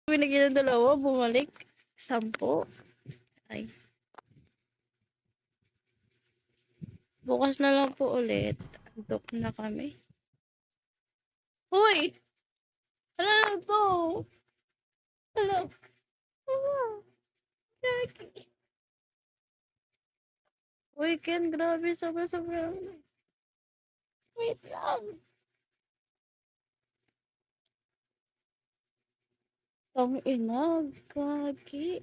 Binigyan ng 2, bumalik 10. Ay. Bukas na lang po ulit. Antok na kami. Hoy! Ano na to? Ano? Uy, Ken, grabe. Sobra-sobra. Wait lang. Ina, gagi.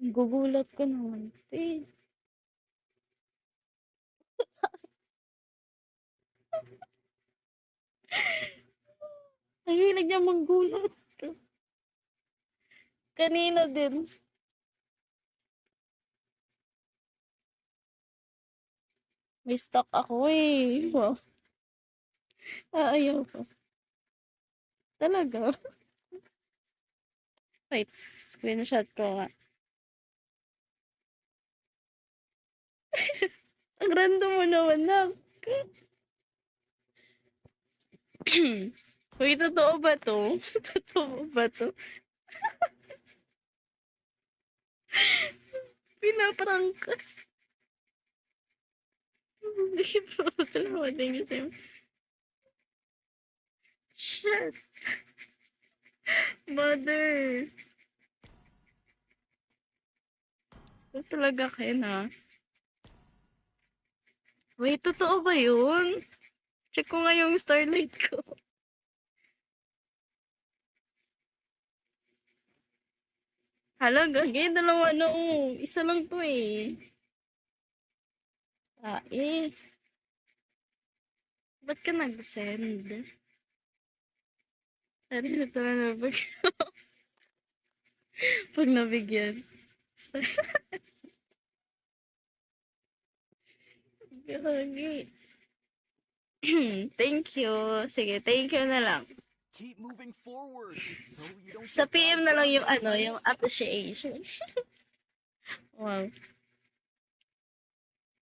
Gugulat ko naman. Ang hilig niya manggulat. Kanina din. May stock ako eh. Wow. Ayaw ko. Talaga? Wait, screenshot ko nga. Ang random mo naman na. Uy, totoo ba to? Totoo ba to? Pinaprank ka. Salamat din sa'yo. Shit. Mother. Ito talaga Ken ha. Wait, totoo ba yun? Check ko nga yung Starlight ko. Hala, gagay. 2 ano. Isa lang to eh. Ba't ka nag-send? Ano ito na pag nabigyan. Gagi. Thank you. Sige, thank you na lang. Keep moving forward. So you don't Sa get PM bogged na lang down yung by ano, yung things. appreciation. Wow.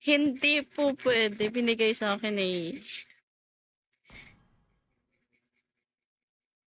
Hindi po pwede. Binigay sa akin eh.